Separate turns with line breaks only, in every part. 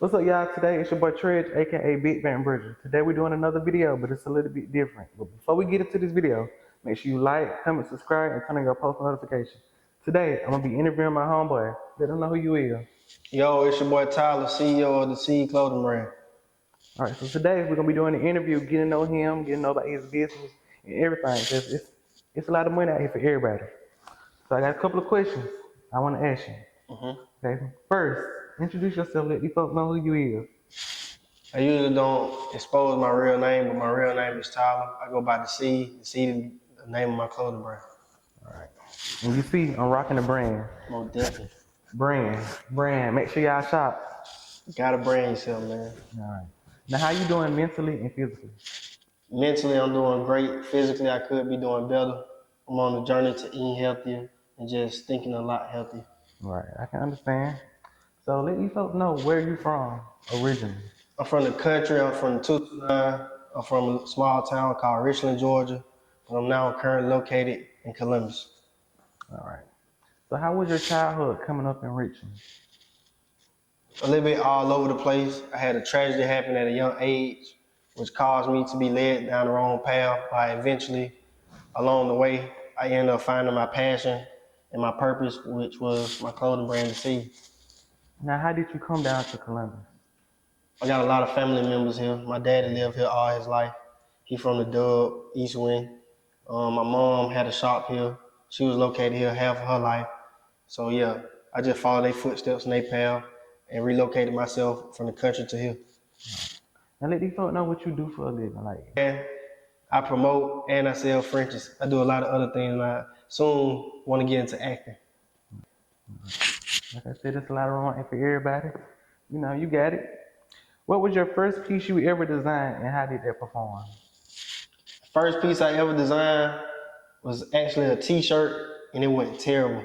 What's up, y'all? Today it's your boy Tredge, aka BigBankBreajure. Today we're doing another video, but it's a little bit different. But before we get into this video, make sure you like, comment, subscribe, and turn on your post notifications. Today I'm gonna be interviewing my homeboy. Let them know who you is.
Yo, it's your boy Tyler, CEO of the Seed Clothing Brand.
All right, so today we're gonna be doing the interview, getting to know him, getting to know about his business and everything. Cause it's a lot of money out here for everybody. So I got a couple of questions I want to ask you. Okay, first, introduce yourself. Let these folks know who you is.
I usually don't expose my real name, but my real name is Tyler. I go by the Seed. The Seed is the name of my clothing brand.
All right. And you see, I'm rocking the brand.
Most definitely.
Brand. Make sure y'all shop.
Gotta brand yourself, man.
All right. Now, how you doing mentally and physically?
Mentally, I'm doing great. Physically, I could be doing better. I'm on the journey to eating healthier and just thinking a lot healthier.
Right. I can understand. So let these folks know where you from originally.
I'm from the country. I'm from 229. I'm from a small town called Richland, Georgia. But I'm now currently located in Columbus.
All right. So how was your childhood coming up in Richmond?
A little bit all over the place. I had a tragedy happen at a young age, which caused me to be led down the wrong path. But eventually, along the way, I ended up finding my passion and my purpose, which was my clothing brand, The Seed.
Now, how did you come down to Columbus?
I got a lot of family members here. My daddy lived here all his life. He from the Dub, East Wind. My mom had a shop here. She was located here half of her life. So yeah, I just followed their footsteps and their path and relocated myself from the country to here.
Now, let these folks know what you do for a living.
And I promote and I sell Frenches. I do a lot of other things, and I soon want to get into acting.
Like I said, there's a lot of room for everybody. You know, you got it. What was your first piece you ever designed, and how did that perform?
First piece I ever designed was actually a t-shirt, and it went terrible.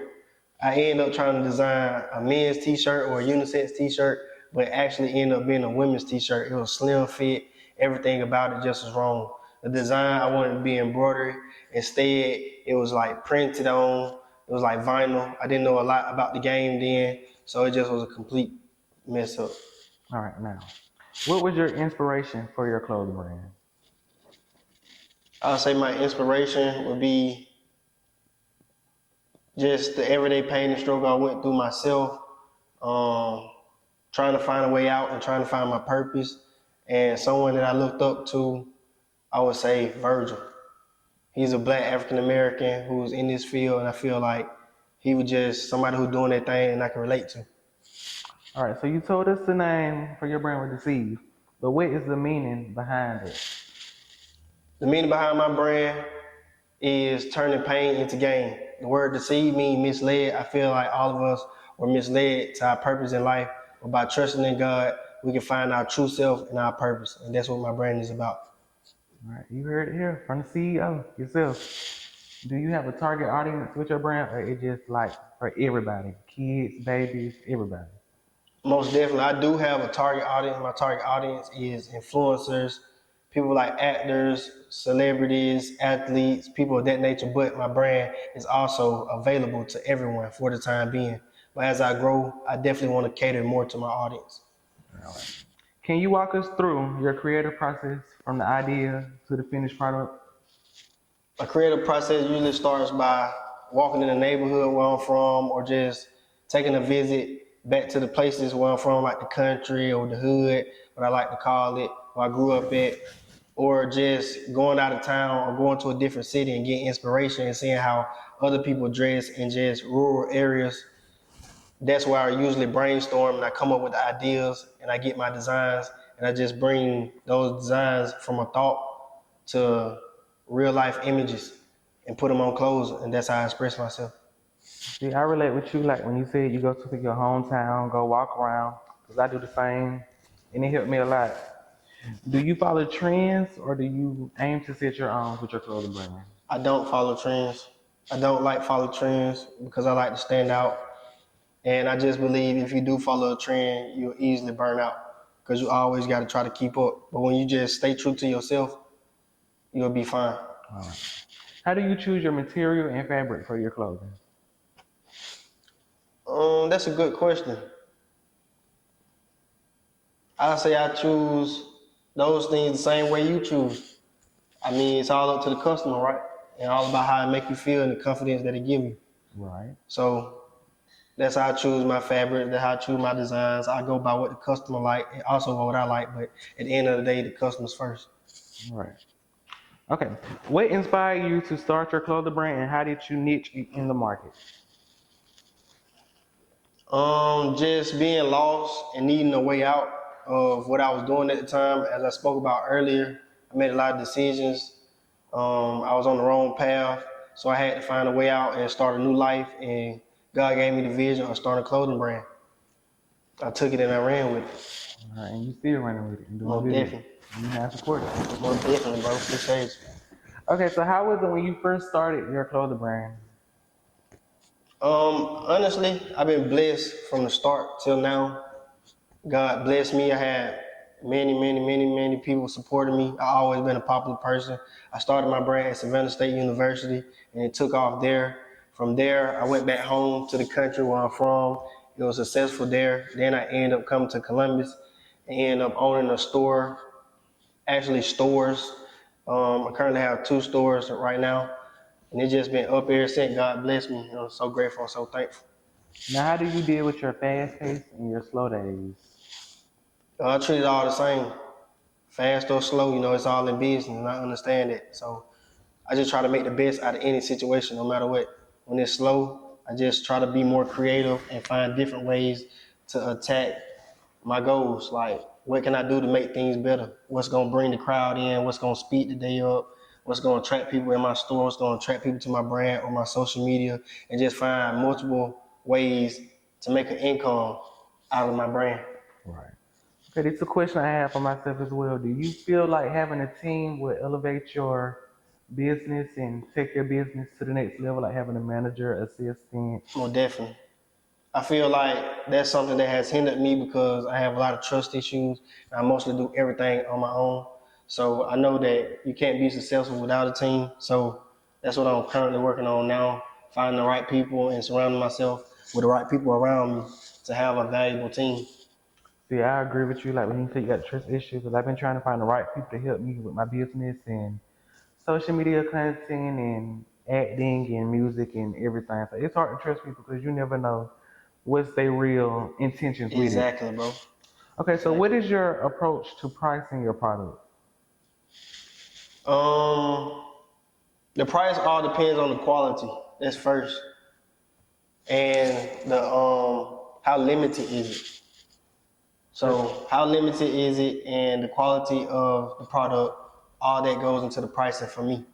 I ended up trying to design a men's t-shirt or a unisex t-shirt, but it actually ended up being a women's t-shirt. It was slim fit. Everything about it just was wrong. The design, I wanted to be embroidered. Instead, it was like printed on. It was like vinyl. I didn't know a lot about the game then, so it just was a complete mess up.
All right, now, what was your inspiration for your clothing brand?
I'll say my inspiration would be just the everyday pain and struggle I went through myself, trying to find a way out and trying to find my purpose. And someone that I looked up to, I would say Virgil. He's a black African-American who's in this field, and I feel like he was just somebody who's doing that thing and I can relate to.
All right, so you told us the name for your brand was Deceive, but what is the meaning behind it?
The meaning behind my brand is turning pain into gain. The word deceive means misled. I feel like all of us were misled to our purpose in life, but by trusting in God, we can find our true self and our purpose, and that's what my brand is about.
All right, you heard it here from the CEO yourself. Do you have a target audience with your brand, or is it just like for everybody, kids, babies, everybody?
Most definitely, I do have a target audience. My target audience is influencers, people like actors, celebrities, athletes, people of that nature, but my brand is also available to everyone for the time being. But as I grow, I definitely want to cater more to my audience.
All right. Can you walk us through your creative process from the idea to the finished product?
My creative process usually starts by walking in the neighborhood where I'm from, or just taking a visit back to the places where I'm from, like the country or the hood, what I like to call it, where I grew up at, or just going out of town or going to a different city and getting inspiration and seeing how other people dress in just rural areas. That's where I usually brainstorm and I come up with the ideas and I get my designs and I just bring those designs from a thought to real life images and put them on clothes, and that's how I express myself.
See, I relate with you, like when you said you go to your hometown, go walk around, because I do the same, and it helped me a lot. Do you follow trends, or do you aim to set your own with your clothing brand?
I don't follow trends. I don't like follow trends because I like to stand out. And I just believe if you do follow a trend, you'll easily burn out because you always got to try to keep up. But when you just stay true to yourself, you'll be fine.
All right. How do you choose your material and fabric for your clothing?
That's a good question. I say I choose those things the same way you choose. I mean, it's all up to the customer, right? And all about how it make you feel and the confidence that it give you.
Right.
So that's how I choose my fabric. That's how I choose my designs. I go by what the customer like and also what I like. But at the end of the day, the customer's first.
Right. Okay. What inspired you to start your clothing brand, and how did you niche in the market?
Just being lost and needing a way out of what I was doing at the time. As I spoke about earlier, I made a lot of decisions. I was on the wrong path, so I had to find a way out and start a new life. And God gave me the vision of starting a clothing brand. I took it and I ran with it.
All right, and you still running with it and doing
Most
good.
definitely.
You have support it.
Most definitely, bro. Appreciate you.
Okay, so how was it when you first started your clothing brand?
Honestly, I've been blessed from the start till now. God blessed me. I had many people supporting me. I always been a popular person. I started my brand at Savannah State University and it took off there. From there, I went back home to the country where I'm from. It was successful there. Then I ended up coming to Columbus and ended up owning a store, actually stores. I currently have 2 stores right now. And it's just been up ever since. God bless me. I'm so grateful and so thankful.
Now, how do you deal with your fast pace and your slow days?
I treat it all the same. Fast or slow, it's all in business, and I understand it. So I just try to make the best out of any situation, no matter what. When it's slow, I just try to be more creative and find different ways to attack my goals. Like, what can I do to make things better? What's gonna bring the crowd in? What's gonna speed the day up? What's gonna attract people in my store? What's gonna attract people to my brand or my social media? And just find multiple ways to make an income out of my brand.
Right. Okay, this is a question I have for myself as well. Do you feel like having a team will elevate your business and take your business to the next level, like having a manager, assistant?
More definitely. I feel like that's something that has hindered me because I have a lot of trust issues. I mostly do everything on my own. So I know that you can't be successful without a team. So that's what I'm currently working on now, finding the right people and surrounding myself with the right people around me to have a valuable team.
See, I agree with you. Like when you say you got trust issues, because I've been trying to find the right people to help me with my business and social media content and acting and music and everything. So it's hard to trust people because you never know what's their real intentions with it.
Exactly, bro.
Okay, so what
Exactly.
is your approach to pricing your product?
Um, the price all depends on the quality. That's first, and the how limited is it? So how limited is it and the quality of the product, all that goes into the pricing for me.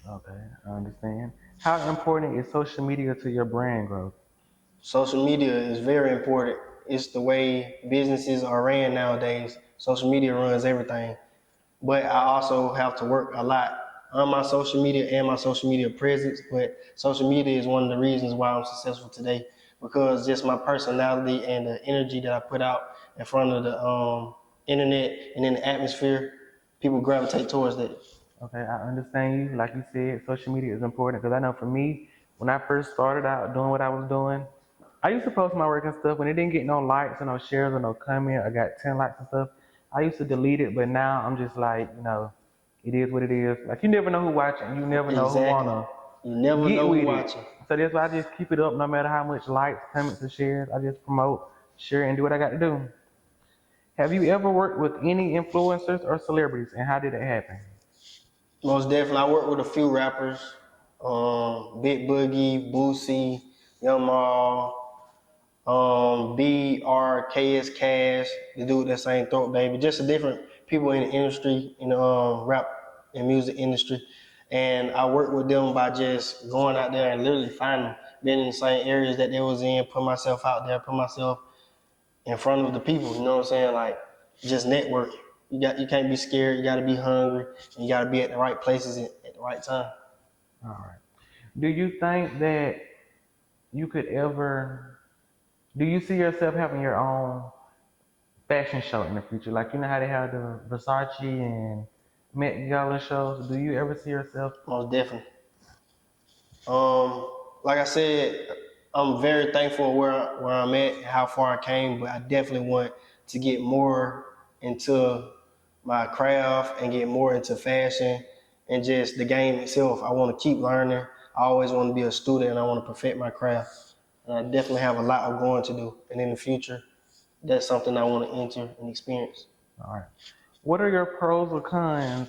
Okay, I understand. How important is social media to your brand growth?
Social media is very important. It's the way businesses are ran nowadays. Social media runs everything. But I also have to work a lot on my social media and my social media presence. But social media is one of the reasons why I'm successful today because just my personality and the energy that I put out in front of the internet and in the atmosphere, people gravitate towards that.
Okay, I understand you. Like you said, social media is important because I know for me, when I first started out doing what I was doing, I used to post my work and stuff. When it didn't get no likes or no shares or no comment, I got 10 likes and stuff. I used to delete it, but now I'm just like, it is what it is. Like you never know who watching, you never know who
Exactly.
wanna
You never
get
know who
with it.
watching.
So that's why I just keep it up no matter how much likes, comments, or shares. I just promote, share, and do what I got to do. Have you ever worked with any influencers or celebrities, and how did it happen?
Most definitely. I work with a few rappers, Big Boogie, Boosie, Young Maul, BRKS Cash, the dude that sang Throat Baby, just the different people in the industry, in the rap and music industry. And I work with them by just going out there and literally finding them, being in the same areas that they was in, put myself out there, put myself in front of the people, you know what I'm saying? Like just network. You can't be scared, you gotta be hungry, and you gotta be at the right places at the right time.
All right. Do you think that you could ever? Do you see yourself having your own fashion show in the future? Like you know how they have the Versace and Met Gala shows. Do you ever see yourself?
Most definitely. Like I said, I'm very thankful where I'm at, how far I came, but I definitely want to get more into my craft and get more into fashion and just the game itself. I want to keep learning. I always want to be a student and I want to perfect my craft. And I definitely have a lot of growing to do. And in the future, that's something I want to enter and experience.
All right. What are your pros or cons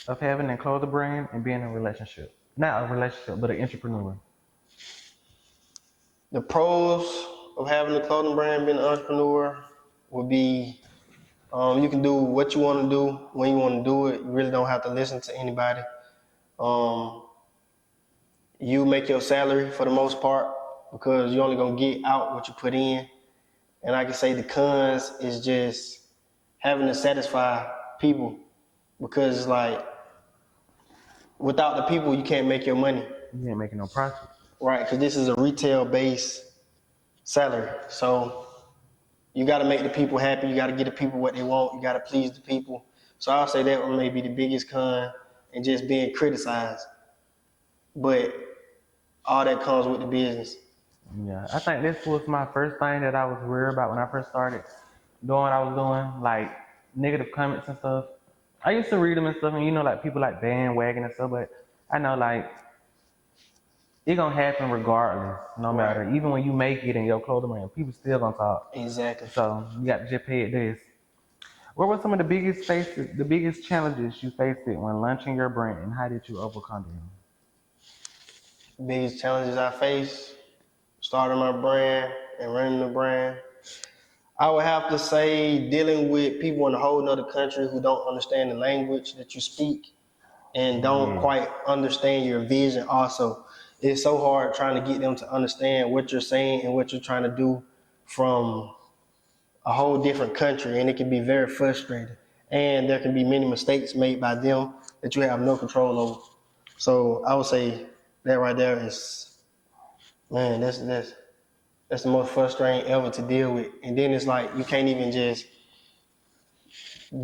of having a clothing brand and being in a relationship? Not a relationship, but an entrepreneur.
The pros of having a clothing brand, being an entrepreneur, would be you can do what you want to do when you want to do it. You really don't have to listen to anybody. You make your salary for the most part because you're only going to get out what you put in. And I can say the cons is just having to satisfy people because it's like without the people, you can't make your money.
You ain't making no profit.
Right, because this is a retail-based salary. So you got to make the people happy. You got to get the people what they want. You got to please the people. So I'll say that one may be the biggest con and just being criticized. But all that comes with the business.
Yeah, I think this was my first thing that I was worried about when I first started doing what I was doing, like negative comments and stuff. I used to read them and stuff, and like people like bandwagon and stuff, but I know like it gonna happen regardless, no matter.
Right.
Even when you make it in your clothing brand, people still gonna talk.
Exactly.
So you got to just pay it this. What were some of the biggest challenges you faced it when launching your brand, and how did you overcome them?
Biggest challenges I face, starting my brand and running the brand. I would have to say dealing with people in a whole nother country who don't understand the language that you speak and don't quite understand your vision also. It's so hard trying to get them to understand what you're saying and what you're trying to do from a whole different country, and it can be very frustrating. And there can be many mistakes made by them that you have no control over. So I would say that right there is, man, that's the most frustrating ever to deal with. And then it's like you can't even just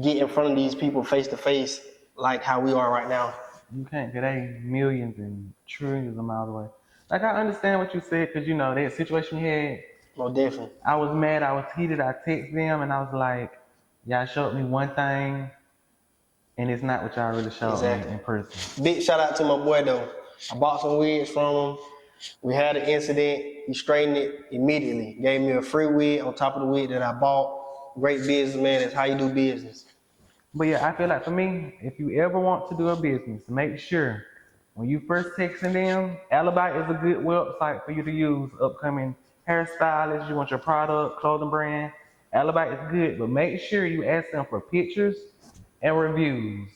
get in front of these people face to face like how we are right now.
You can't, 'cause they millions and trillions of miles away. Like I understand what you said, because that situation you had.
Well, definitely.
I was mad, I was heated, I texted them and I was like, y'all showed me one thing and it's not what y'all really showed me in person.
Big shout out to my boy though. I bought some wigs from him. We had an incident. He straightened it immediately. Gave me a free wig on top of the wig that I bought. Great businessman. That's how you do business.
But yeah, I feel like for me, if you ever want to do a business, make sure when you first texting them, Alibi is a good website for you to use. Upcoming hairstylists, you want your product, clothing brand. Alibi is good, but make sure you ask them for pictures and reviews.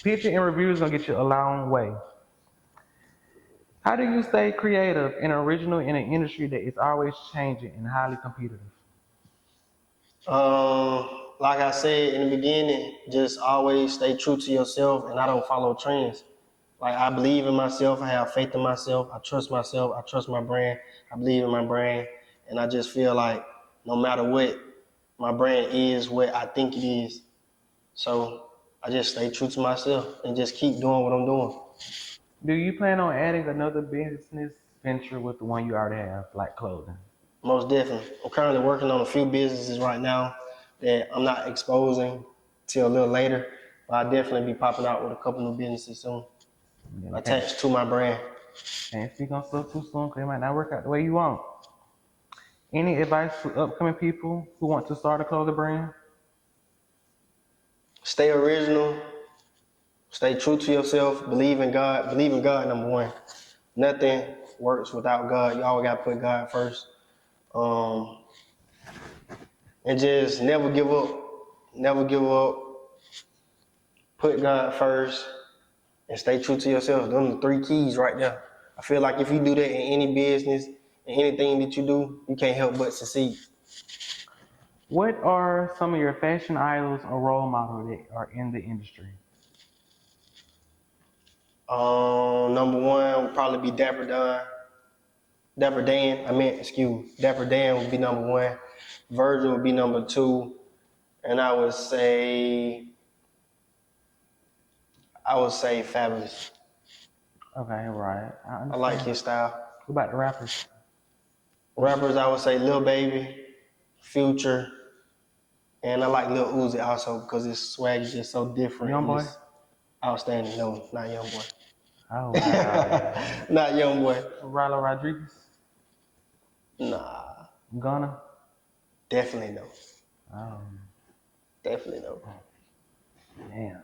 Picture and reviews gonna get you a long way. How do you stay creative and original in an industry that is always changing and highly competitive?
Like I said in the beginning, just always stay true to yourself, and I don't follow trends. Like I believe in myself, I have faith in myself, I trust myself, I trust my brand, I believe in my brand, and I just feel like no matter what, my brand is what I think it is. So I just stay true to myself and just keep doing what I'm doing.
Do you plan on adding another business venture with the one you already have, like clothing?
Most definitely. I'm currently working on a few businesses right now that I'm not exposing till a little later, but I'll definitely be popping out with a couple new businesses soon attached to my brand.
Can't speak on stuff too soon because it might not work out the way you want. Any advice for upcoming people who want to start a clothing brand?
Stay original, stay true to yourself, believe in God. Believe in God, number one. Nothing works without God. You always got to put God first. And just never give up. Never give up. Put God first and stay true to yourself. Those are the three keys right there. I feel like if you do that in any business, in anything that you do, you can't help but succeed.
What are some of your fashion idols or role models that are in the industry?
Number one would probably be Dapper Dan. Dapper Dan would be number one. Virgil would be number two. And I would say Fabulous.
Okay, right.
I like his style.
What about the rappers?
Rappers, I would say Lil Baby, Future, And I like Lil Uzi also because his swag is just so different.
Young boy?
It's outstanding. No, not Young Boy.
Oh, wow.
Not Young Boy.
Rallo Rodriguez?
Nah,
Gunna?
definitely no.
Oh,
Definitely no.
damn.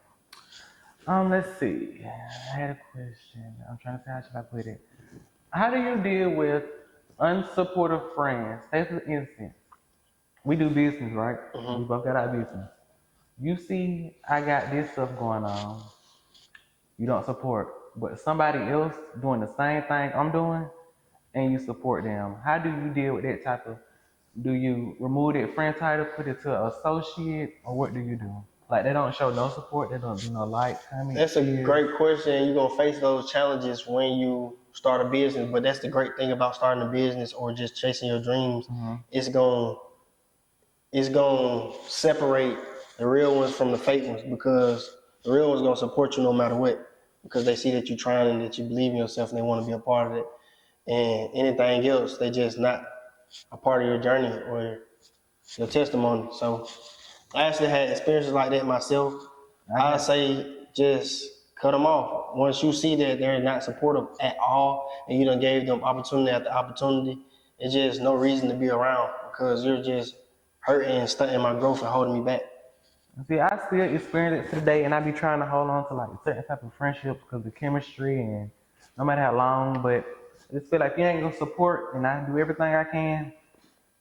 Let's see. I had a question. I'm trying to see how should I put it. How do you deal with unsupportive friends? Say for instance, we do business, right? We both got our business. You see, I got this stuff going on. You don't support, but somebody else doing the same thing I'm doing, and you support them. How do you deal with that type of? Do you remove that friend title, put it to associate, or what do you do? Like they don't show no support, they don't do no like, comment,
That's a
share.
great question. You're gonna face those challenges when you start a business, but that's the great thing about starting a business or just chasing your dreams. It's gonna separate the real ones from the fake ones because the real ones gonna support you no matter what because they see that you're trying and that you believe in yourself and they want to be a part of it. And anything else, they just not a part of your journey or your testimony. So I actually had experiences like that myself. I say just cut them off. Once you see that they're not supportive at all and you done gave them opportunity after opportunity, it's just no reason to be around because you're just hurting and stunting my growth and holding me back.
See, I still experience it today, and I be trying to hold on to like certain type of friendship because of chemistry and no matter how long, but I just feel like if you ain't gonna support and I do everything I can,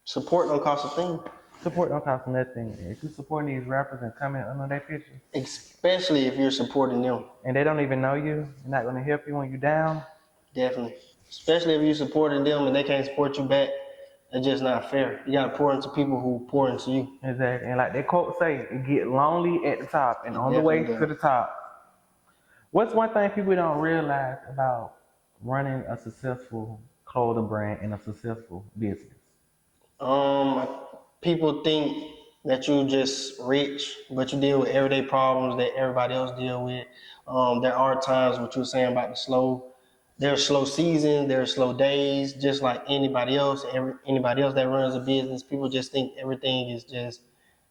Support don't cost a thing.
support don't cost nothing. If you supporting these rappers and comment on their pictures,
Especially if you're supporting them.
and they don't even know you, they're not gonna help you when you're down.
Definitely. Especially if you're supporting them and they can't support you back. It's just not fair. You gotta pour into people who pour into you.
Exactly. And like that quote say, it get lonely at the top and on the way
Definitely
to the top. What's one thing people don't realize about running a successful clothing brand and a successful business?
People think that you just rich, but you deal with everyday problems that everybody else deal with. There are times what you were saying about there's slow seasons, there's slow days, just like anybody else. Anybody else that runs a business, people just think everything is just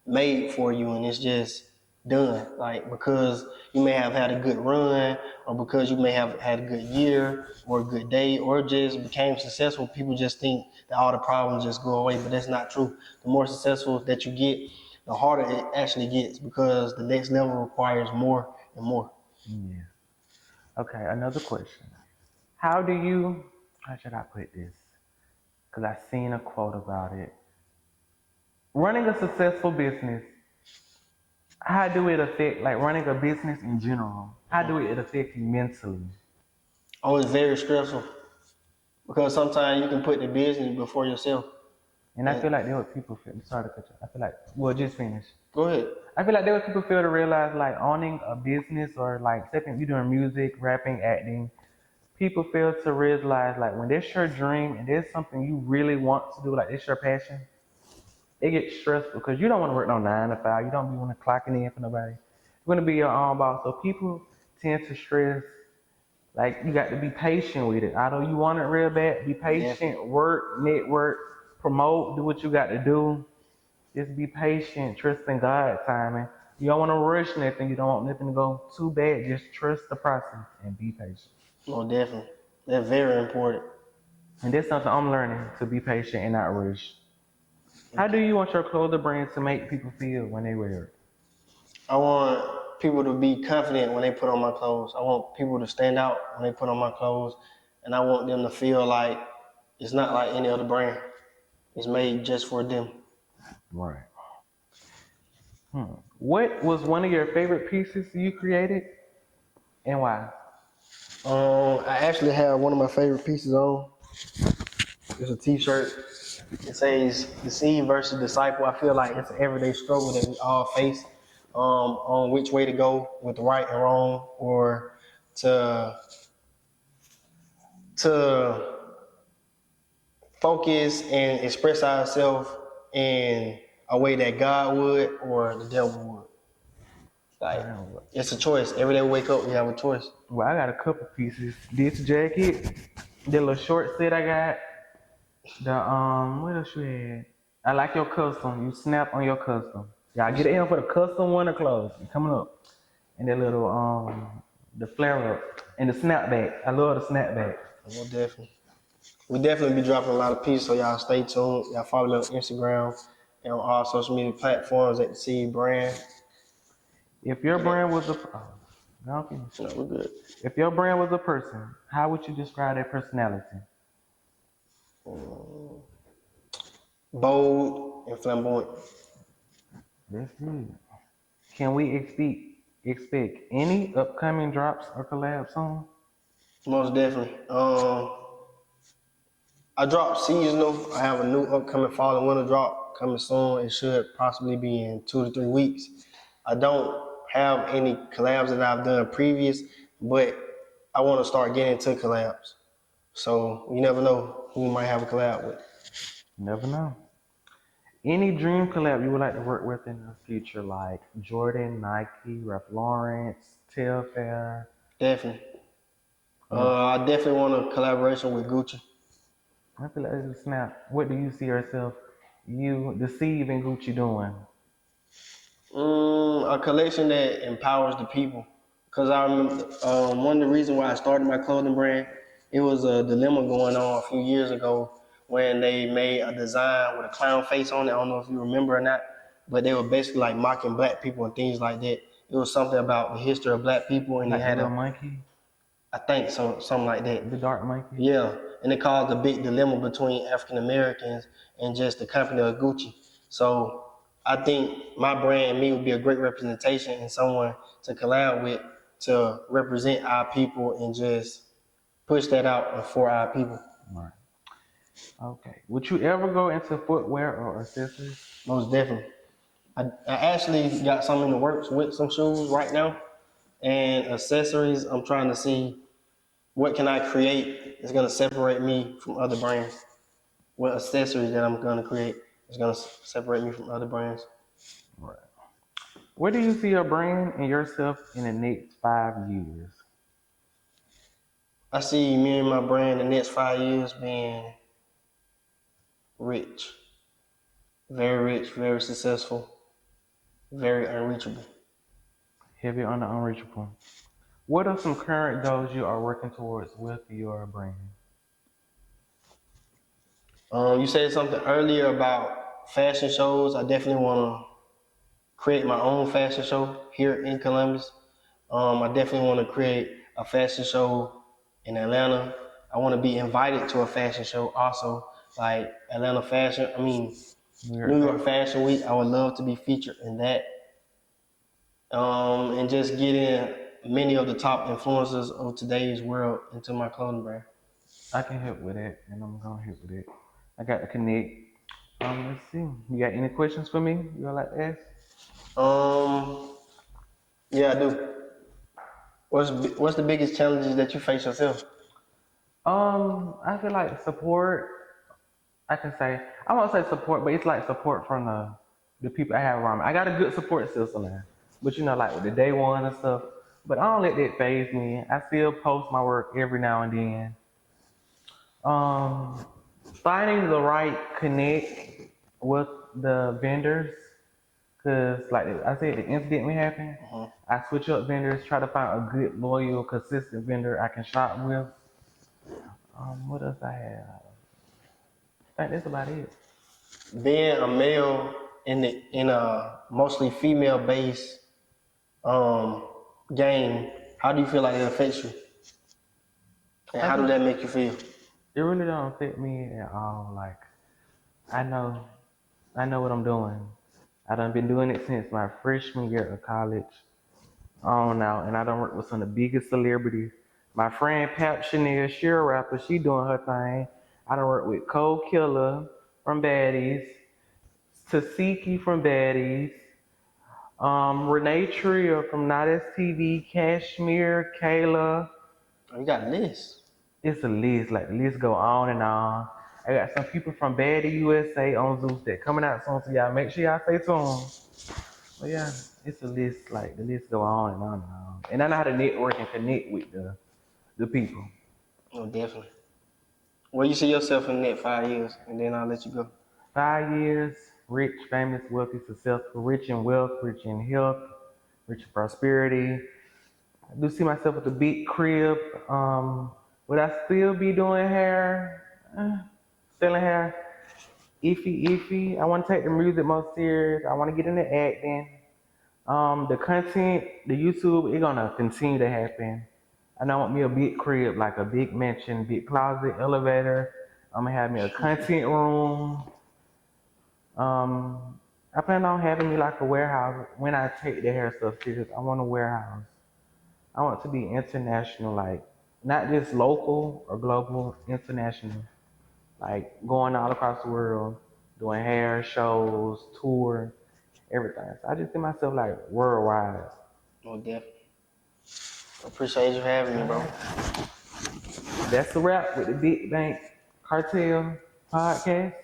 made for you and it's just done. Like because you may have had a good run or because you may have had a good year or a good day or just became successful, people just think that all the problems just go away, but that's not true. The more successful that you get, the harder it actually gets because the next level requires more and more.
Yeah. Okay, another question. How should I put this? Because I seen a quote about it. Running a successful business, how do it affect, like running a business in general, how do it affect you mentally?
Oh, it's very stressful because sometimes you can put the business before yourself.
And I feel like there were people feel, sorry to cut you, I feel like, well, just finish.
Go ahead.
I feel like there were people feel to realize like owning a business or like second you doing music, rapping, acting, people fail to realize like when that's your dream and there's something you really want to do, like it's your passion, it gets stressful because you don't want to work no 9 to 5. You don't be want to clocking in for nobody. You want to be your own boss. So people tend to stress. Like you got to be patient with it. Although you want it real bad, be patient, work, network, promote, do what you got to do. Just be patient, trust in God's timing. You don't want to rush nothing. You don't want nothing to go too bad. Just trust the process and be patient.
Oh, definitely. That's very important.
And that's something I'm learning, to be patient and not rush. How do you want your clothing brand to make people feel when they wear it?
I want people to be confident when they put on my clothes. I want people to stand out when they put on my clothes. And I want them to feel like it's not like any other brand. It's made just for them.
Right. What was one of your favorite pieces you created and why?
I actually have one of my favorite pieces on. It's a t-shirt. It says deceive versus disciple. I feel like it's an everyday struggle that we all face on which way to go with right and wrong or to focus and express ourselves in a way that God would or the devil would. Like, it's a choice. Every day we wake up, we have a choice.
Well, I got a couple pieces. This jacket, the little short set I got. What else you had? I like your custom. You snap on your custom. Y'all get in for the custom winter clothes coming up. And that little the flare up and the snapback. I love the snapback.
Well, definitely. We definitely be dropping a lot of pieces, so y'all stay tuned. Y'all follow me on Instagram and on all social media platforms at the DCVD brand.
If your brand was a no,
we're good.
If your brand was a person, how would you describe their personality?
Bold and flamboyant.
That's good. Can we expect any upcoming drops or collabs soon?
Most definitely. I dropped seasonal. I have a new upcoming fall and winter drop coming soon. It should possibly be in 2 to 3 weeks. I don't have any collabs that I've done previous, but I want to start getting into collabs. So you never know who we might have a collab with.
Never know. Any dream collab you would like to work with in the future, like Jordan, Nike, Ralph Lauren, Telfair?
Definitely. I definitely want a collaboration with Gucci.
I feel like it's a snap. What do you see yourself, you, Deceive, and Gucci doing?
A collection that empowers the people. Because I remember one of the reasons why I started my clothing brand, it was a dilemma going on a few years ago when they made a design with a clown face on it. I don't know if you remember or not, but they were basically like mocking black people and things like that. It was something about the history of black people, and
Like
it had
a monkey?
I think so, something like that.
The dark monkey?
Yeah, and it caused a big dilemma between African Americans and just the company of Gucci. So I think my brand and me would be a great representation and someone to collab with to represent our people and just push that out for our people.
Right. Okay. Would you ever go into footwear or accessories?
Most definitely. I actually got some in the works with some shoes right now and accessories. I'm trying to see what can I create that's gonna separate me from other brands. What accessories that I'm gonna create is gonna separate me from other brands.
Right. Where do you see your brand and yourself in the next 5 years?
I see me and my brand in the next 5 years being rich, very successful, very unreachable.
Heavy on the unreachable. What are some current goals you are working towards with your brand?
You said something earlier about fashion shows. I definitely want to create my own fashion show here in Columbus. I definitely want to create a fashion show in Atlanta. I want to be invited to a fashion show also, like New York Fashion Week. I would love to be featured in that. And just getting many of the top influencers of today's world into my clothing brand.
I can help with that, and I'm gonna help with it. I got to connect. Let's see. You got any questions for me? You would like to ask?
Yeah, I do. What's the biggest challenges that you face yourself?
I feel like support. I can say I won't say support, but it's like support from the people I have around me. I got a good support system now, but you know, like with the day one and stuff. But I don't let that phase me. I still post my work every now and then. Um, Finding the right connect with the vendors, cause like I said, the incident we happened. I switch up vendors, try to find a good, loyal, consistent vendor I can shop with. What else I have? I think that's about it.
Being a male in a mostly female based um, game, how do you feel like it affects you? And how does that make you feel?
It really don't affect me at all. Like I know what I'm doing. I done been doing it since my freshman year of college on now, and I done worked with some of the biggest celebrities. My friend Pap Chanel, she a rapper, she doing her thing. I done worked with Cole Killer from Baddies, Tasiki from Baddies, Renee Trier from Not TV, Cashmere, Kayla.
You got a list.
It's a list, like the list go on and on. I got some people from Baddie USA on Zeus that coming out soon, so y'all make sure y'all stay tuned. But yeah, it's a list, like the list go on and on and on. And I know how to network and connect with the people.
Oh, definitely. Where you see yourself in the next 5 years, and then I'll let you go.
5 years, rich, famous, wealthy, successful, rich in wealth, rich in health, rich in prosperity. I do see myself with a big crib. Would I still be doing hair? Selling hair? Iffy. I want to take the music more serious. I want to get into acting. The content, the YouTube, it's gonna continue to happen. And I want me a big crib, like a big mansion, big closet, elevator. I'm gonna have me a content room. I plan on having me like a warehouse when I take the hair stuff serious. I want a warehouse. I want to be international, like not just local or global, international. Like going all across the world, doing hair shows, tour, everything. So I just see myself like worldwide.
Well, definitely. Appreciate you having me, bro.
That's a wrap with the Big Bank Cartel podcast.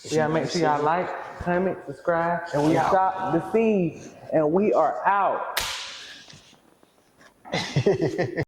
Yeah, make sure y'all like, comment, subscribe, and we shop the seed, and we are out.